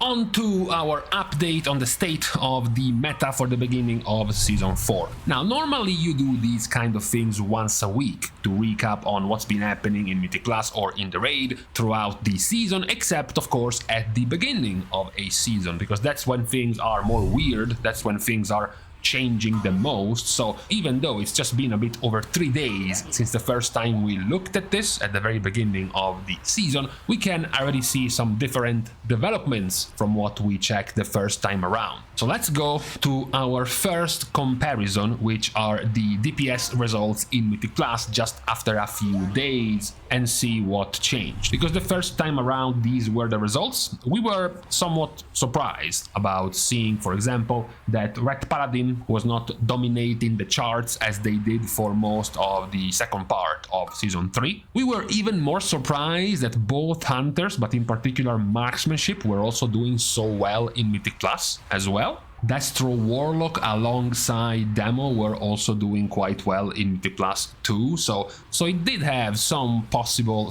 on to our update on the state of the meta for the beginning of Season 4. Now, normally you do these kind of things once a week to recap on what's been happening in Mythic Class or in the raid throughout the season, except of course at the beginning of a season, because that's when things are more weird, that's when things are changing the most. So even though it's just been a bit over 3 days since the first time we looked at this at the very beginning of the season, we can already see some different developments from what we checked the first time around. So let's go to our first comparison, which are the DPS results in Mythic Class just after a few days, and see what changed. Because the first time around these were the results, we were somewhat surprised about seeing, for example, that Red Paladin was not dominating the charts as they did for most of the second part of Season 3. We were even more surprised that both Hunters, but in particular Marksmanship, were also doing so well in Mythic Class as well. Destro Warlock alongside Demo were also doing quite well in Mythic Class too, so it did have some possible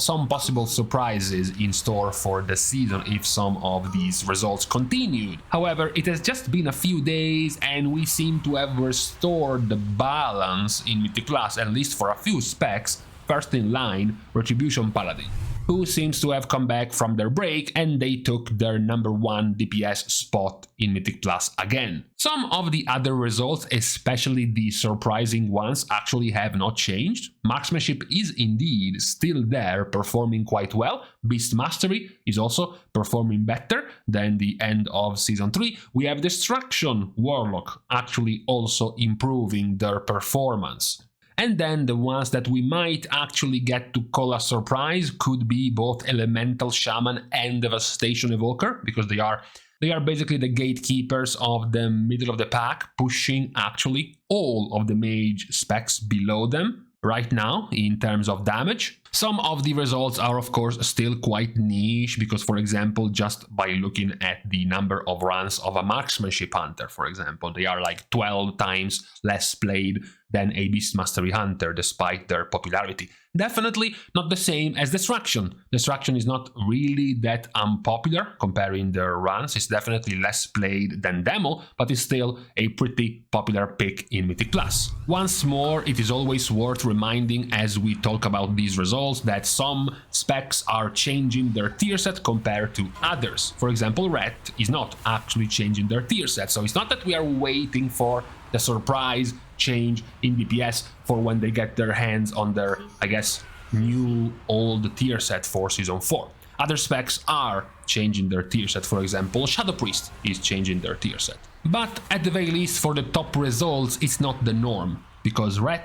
surprises in store for the season if some of these results continued. However, it has just been a few days and we seem to have restored the balance in Mythic Class, at least for a few specs. First in line, Retribution Paladin, who seems to have come back from their break and they took their #1 DPS spot in Mythic Plus again. Some of the other results, especially the surprising ones, actually have not changed. Marksmanship is indeed still there, performing quite well. Beast Mastery is also performing better than the end of Season 3. We have Destruction Warlock actually also improving their performance. And then the ones that we might actually get to call a surprise could be both Elemental Shaman and Devastation Evoker, because they are basically the gatekeepers of the middle of the pack, pushing actually all of the mage specs below them right now in terms of damage. Some of the results are of course still quite niche, because for example, just by looking at the number of runs of a Marksmanship Hunter, for example, they are like 12 times less played than a Beast Mastery Hunter despite their popularity. Definitely not the same as Destruction. Destruction is not really that unpopular comparing their runs. It's definitely less played than Demo, but it's still a pretty popular pick in Mythic Plus. Once more, it is always worth reminding as we talk about these results that some specs are changing their tier set compared to others. For example, Red is not actually changing their tier set, so it's not that we are waiting for the surprise change in DPS for when they get their hands on their, I guess, new old tier set for Season 4. Other specs are changing their tier set. For example, Shadow Priest is changing their tier set. But at the very least, for the top results, it's not the norm, because Red,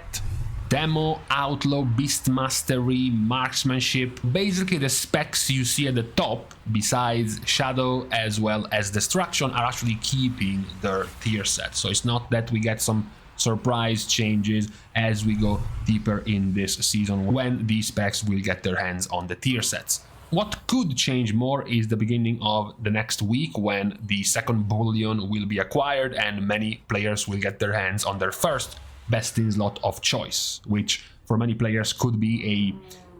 Demo, Outlaw, Beast Mastery, Marksmanship, basically the specs you see at the top, besides Shadow as well as Destruction, are actually keeping their tier set. So it's not that we get some surprise changes as we go deeper in this season when these specs will get their hands on the tier sets. What could change more is the beginning of the next week, when the second bullion will be acquired and many players will get their hands on their first best in slot of choice, which for many players could be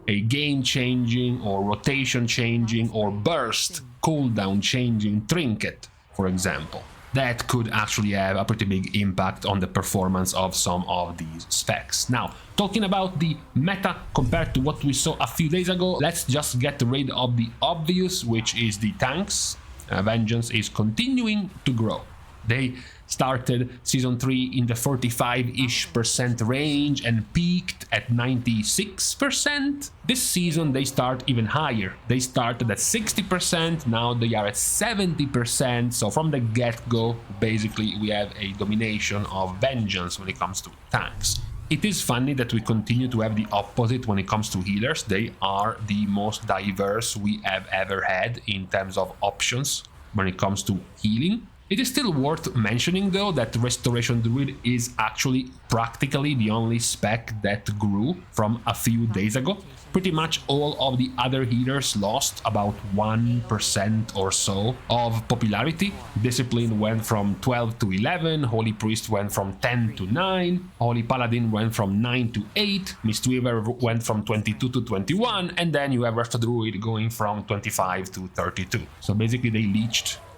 a game changing or rotation changing or burst cooldown changing trinket, for example. That could actually have a pretty big impact on the performance of some of these specs. Now, talking about the meta compared to what we saw a few days ago, let's just get rid of the obvious, which is the tanks. Vengeance is continuing to grow. They started Season 3 in the 45-ish% range and peaked at 96%. This season they start even higher. They started at 60%, now they are at 70%. So from the get-go, basically we have a domination of Vengeance when it comes to tanks. It is funny that we continue to have the opposite when it comes to healers. They are the most diverse we have ever had in terms of options when it comes to healing. It is still worth mentioning though that Restoration Druid is actually practically the only spec that grew from a few days ago. pretty much all of the other healers lost about 1% or so of popularity. Discipline went from 12 to 11, Holy Priest went from 10 to 9, Holy Paladin went from 9 to 8, Mistweaver went from 22 to 21, and then you have Resto Druid going from 25 to 32. So basically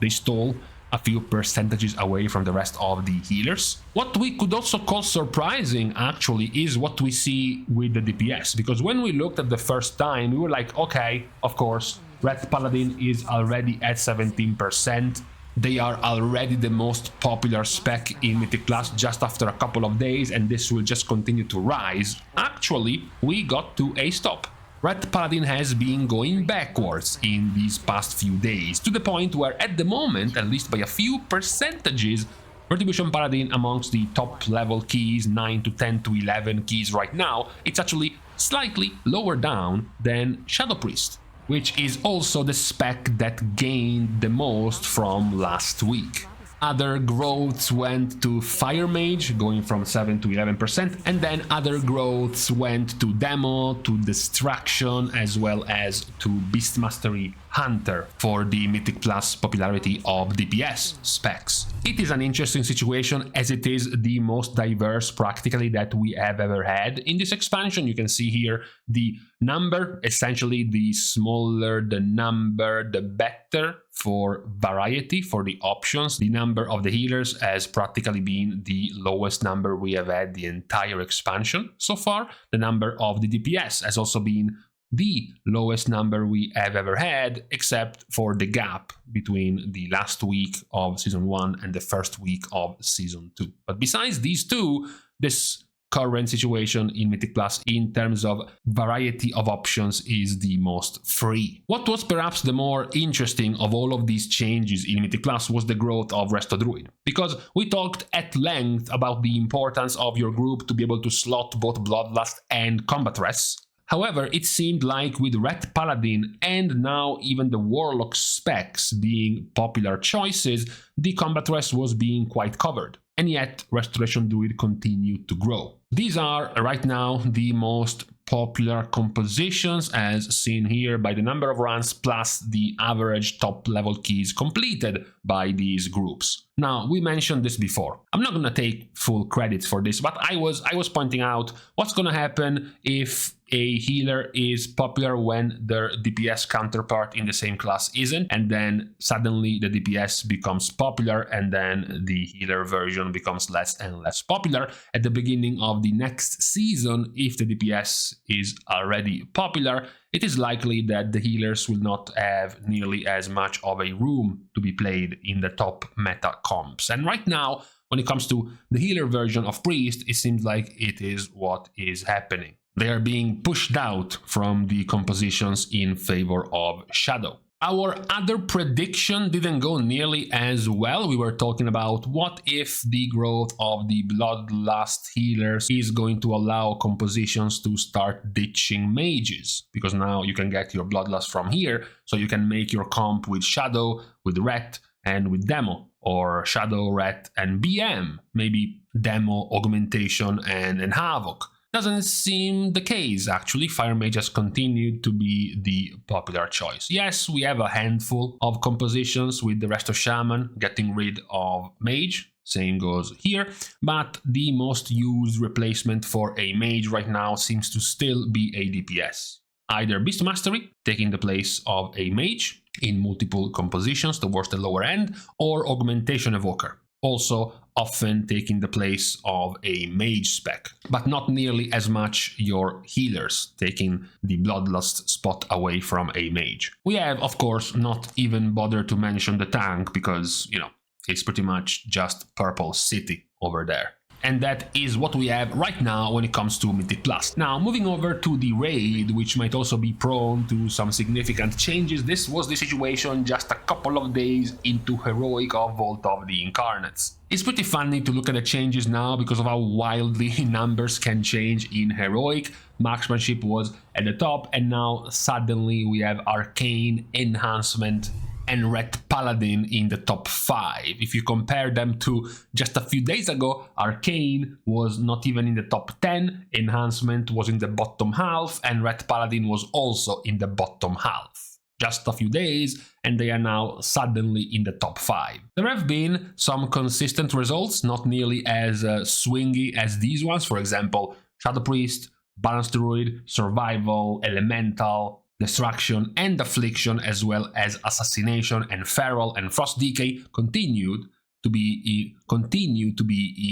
they stole a few percentages away from the rest of the healers. What we could also call surprising actually is what we see with the DPS, because when we looked at the first time we were like, okay, of course, Red Paladin is already at 17%. They are already the most popular spec in Mythic Plus just after a couple of days, and this will just continue to rise. Actually, we got to a stop. Red Paladin has been going backwards in these past few days, to the point where at the moment, at least by a few percentages, Retribution Paladin amongst the top level keys, 9 to 10 to 11 keys right now, it's actually slightly lower down than Shadow Priest, which is also the spec that gained the most from last week. Other growths went to Fire Mage, going from 7 to 11%, and then other growths went to Demo, to Distraction, as well as to Beast Mastery Hunter for the Mythic Plus popularity of DPS specs. It is an interesting situation, as it is the most diverse practically that we have ever had in this expansion. You can see here the number, essentially the smaller the number, the better for variety, for the options. The number of the healers has practically been the lowest number we have had the entire expansion so far. The number of the DPS has also been the lowest number we have ever had, except for the gap between the last week of Season 1 and the first week of Season 2. But besides these two, this current situation in Mythic Plus in terms of variety of options is the most free. What was perhaps the more interesting of all of these changes in Mythic Plus was the growth of Resto Druid, because we talked at length about the importance of your group to be able to slot both Bloodlust and Combat Rests. However, it seemed like with Red Paladin and now even the Warlock specs being popular choices, the Combat Rest was being quite covered. And yet, Restoration Druid continued to grow. These are, right now, the most popular compositions, as seen here by the number of runs plus the average top level keys completed by these groups. Now, we mentioned this before. I'm not gonna take full credit for this, but I was pointing out what's gonna happen if a healer is popular when their DPS counterpart in the same class isn't, and then suddenly the DPS becomes popular and then the healer version becomes less and less popular. At the beginning of the next season, if the DPS is already popular, it is likely that the healers will not have nearly as much of a room to be played in the top meta comps. And right now, when it comes to the healer version of Priest, it seems like it is what is happening. They are being pushed out from the compositions in favor of Shadow. Our other prediction didn't go nearly as well. We were talking about what if the growth of the Bloodlust healers is going to allow compositions to start ditching mages, because now you can get your Bloodlust from here, so you can make your comp with Shadow, with Ret, and with Demo, or Shadow, Ret, and BM, maybe Demo, Augmentation, and Havoc. Doesn't seem the case, actually. Fire Mage has continued to be the popular choice. Yes, we have a handful of compositions with the Resto Shaman getting rid of Mage, same goes here, but the most used replacement for a Mage right now seems to still be a DPS. Either Beast Mastery, taking the place of a Mage in multiple compositions towards the lower end, or Augmentation Evoker, also often taking the place of a mage spec, but not nearly as much your healers, taking the Bloodlust spot away from a mage. We have, of course, not even bothered to mention the tank, because, you know, it's pretty much just Purple City over there. And that is what we have right now when it comes to Mythic Plus. Now, moving over to the raid, which might also be prone to some significant changes. This was the situation just a couple of days into Heroic of Vault of the Incarnates. It's pretty funny to look at the changes now because of how wildly numbers can change in Heroic. Marksmanship was at the top, and now suddenly we have Arcane Enhancement and Red Paladin in the top 5. If you compare them to just a few days ago, Arcane was not even in the top 10, Enhancement was in the bottom half, and Red Paladin was also in the bottom half. Just a few days, and they are now suddenly in the top 5. There have been some consistent results, not nearly as swingy as these ones. For example, Shadow Priest, Balanced Druid, Survival, Elemental, Destruction and Affliction, as well as Assassination and Feral and Frost Decay continue to be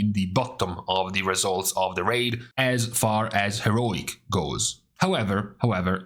in the bottom of the results of the raid as far as Heroic goes. However,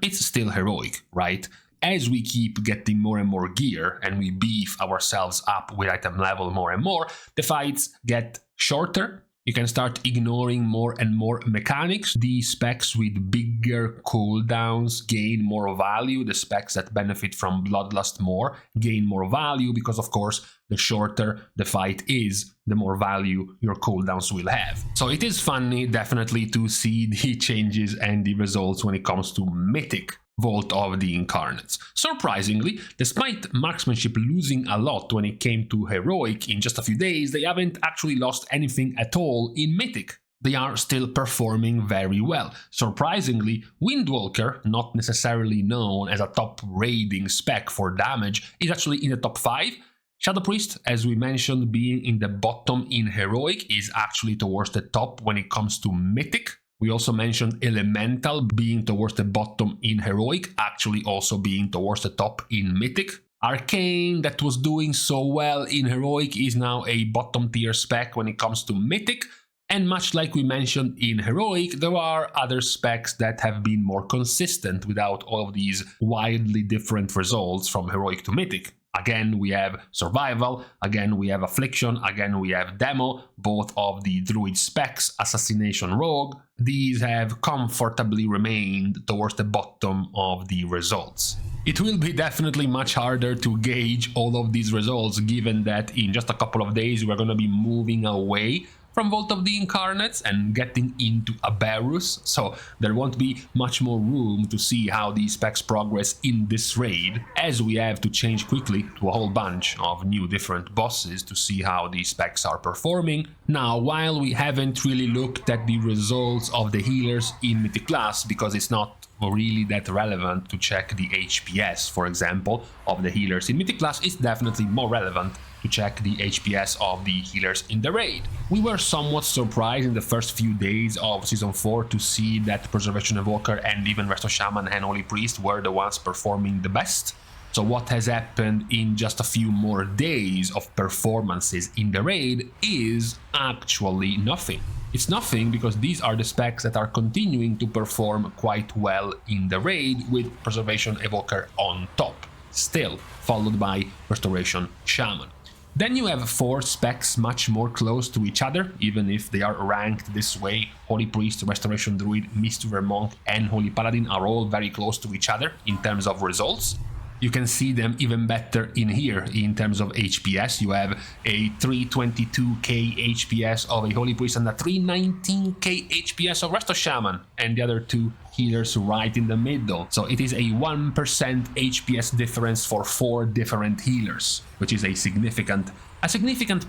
it's still Heroic, right? As we keep getting more and more gear and we beef ourselves up with item level more and more, the fights get shorter. You can start ignoring more and more mechanics. The specs with bigger cooldowns gain more value. The specs that benefit from Bloodlust more gain more value because, of course, the shorter the fight is, the more value your cooldowns will have. So it is funny, definitely, to see the changes and the results when it comes to Mythic Vault of the Incarnates. Surprisingly, despite marksmanship losing a lot when it came to Heroic in just a few days, they haven't actually lost anything at all in Mythic. They are still performing very well. Surprisingly, Windwalker, not necessarily known as a top raiding spec for damage, is actually in the top 5. Shadow Priest, as we mentioned, being in the bottom in Heroic, is actually towards the top when it comes to Mythic. We also mentioned Elemental being towards the bottom in Heroic, actually also being towards the top in Mythic. Arcane, that was doing so well in Heroic, is now a bottom tier spec when it comes to Mythic. And much like we mentioned in Heroic, there are other specs that have been more consistent without all of these wildly different results from Heroic to Mythic. Again, we have Survival, again we have Affliction, again we have Demo, both of the Druid specs, Assassination Rogue. These have comfortably remained towards the bottom of the results. It will be definitely much harder to gauge all of these results, given that in just a couple of days we're going to be moving away from Vault of the Incarnates and getting into Aberus, so there won't be much more room to see how these specs progress in this raid, as we have to change quickly to a whole bunch of new different bosses to see how these specs are performing. Now, while we haven't really looked at the results of the healers in Mythic class, because it's not really that relevant to check the HPS, for example, of the healers in Mythic class, it's definitely more relevant to check the HPS of the healers in the raid. We were somewhat surprised in the first few days of Season 4 to see that Preservation Evoker and even Resto Shaman and Holy Priest were the ones performing the best. So what has happened in just a few more days of performances in the raid is actually nothing. It's nothing because these are the specs that are continuing to perform quite well in the raid, with Preservation Evoker on top, still followed by Restoration Shaman. Then you have 4 specs much more close to each other, even if they are ranked this way. Holy Priest, Restoration Druid, Mistweaver Monk and Holy Paladin are all very close to each other in terms of results. You can see them even better in here in terms of HPS. You have a 322k HPS of a Holy Priest and a 319k HPS of Resto Shaman, and the other 2 healers right in the middle. So it is a 1% HPS difference for 4 different healers, which is a significant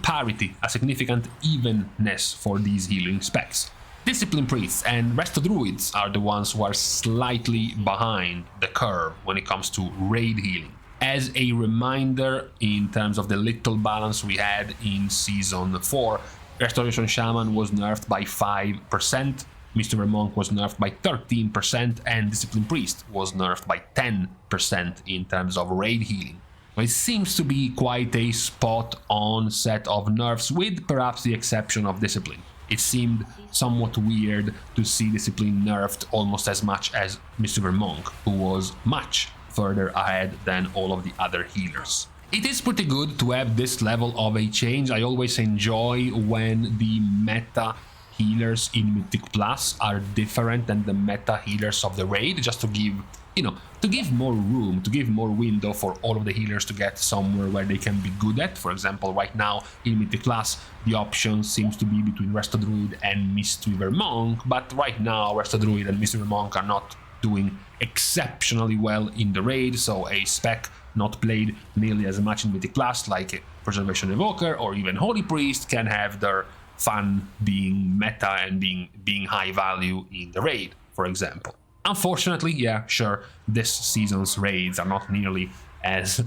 parity, a significant evenness for these healing specs. Discipline Priests and Resto Druids are the ones who are slightly behind the curve when it comes to raid healing. As a reminder, in terms of the little balance we had in Season 4, Restoration Shaman was nerfed by 5%, Mistweaver Monk was nerfed by 13%, and Discipline Priest was nerfed by 10% in terms of raid healing. It seems to be quite a spot-on set of nerfs, with perhaps the exception of Discipline. It seemed somewhat weird to see Discipline nerfed almost as much as Mistweaver Monk, who was much further ahead than all of the other healers. It is pretty good to have this level of a change. I always enjoy when the meta healers in Mythic Plus are different than the meta healers of the raid, just to give, to give more room, to give more window for all of the healers to get somewhere where they can be good at. For example, right now in Mythic Class, the option seems to be between Resto Druid and Mistweaver Monk, but right now Resto Druid and Mistweaver Monk are not doing exceptionally well in the raid, so a spec not played nearly as much in Mythic Plus, like Preservation Evoker or even Holy Priest, can have their fun being meta and being high value in the raid, for example. Unfortunately, yeah, sure, this season's raids are not nearly as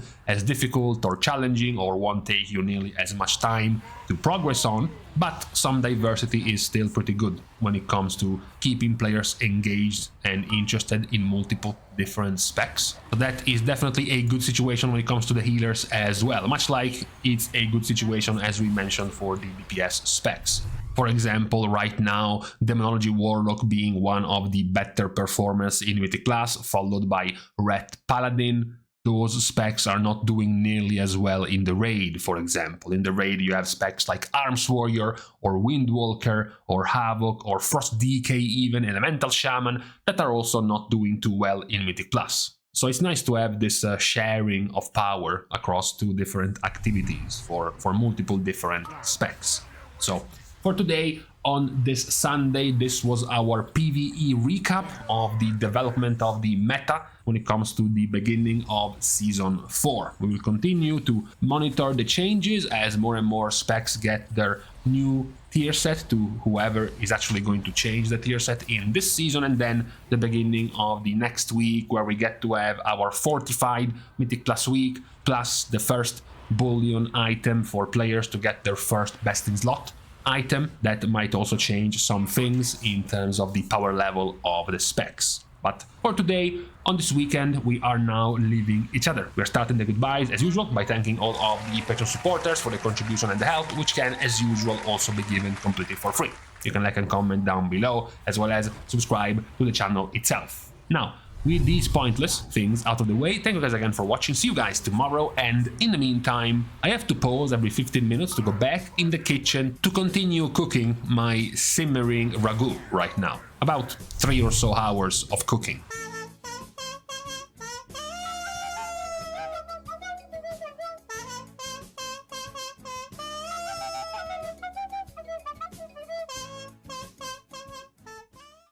difficult or challenging, or won't take you nearly as much time to progress on, but some diversity is still pretty good when it comes to keeping players engaged and interested in multiple different specs. So that is definitely a good situation when it comes to the healers as well, much like it's a good situation, as we mentioned, for the DPS specs. For example, right now, Demonology Warlock being one of the better performers in Mythic Plus, followed by Ret Paladin. Those specs are not doing nearly as well in the raid, for example. In the raid you have specs like Arms Warrior or Windwalker or Havoc or Frost DK, even Elemental Shaman, that are also not doing too well in Mythic Plus. So it's nice to have this sharing of power across two different activities for multiple different specs. So for today, on this Sunday, this was our PvE recap of the development of the meta when it comes to the beginning of Season 4. We will continue to monitor the changes as more and more specs get their new tier set to whoever is actually going to change the tier set in this season, and then the beginning of the next week, where we get to have our fortified Mythic Plus week, plus the first bullion item for players to get their first best in slot item. That might also change some things in terms of the power level of the specs. But for today, on this weekend, we are now leaving each other. We're starting the goodbyes as usual by thanking all of the Patreon supporters for the contribution and the help, which can, as usual, also be given completely for free. You can like and comment down below, as well as subscribe to the channel itself. Now, with these pointless things out of the way, thank you guys again for watching. See you guys tomorrow, and in the meantime, I have to pause every 15 minutes to go back in the kitchen to continue cooking my simmering ragu right now. About 3 or so hours of cooking.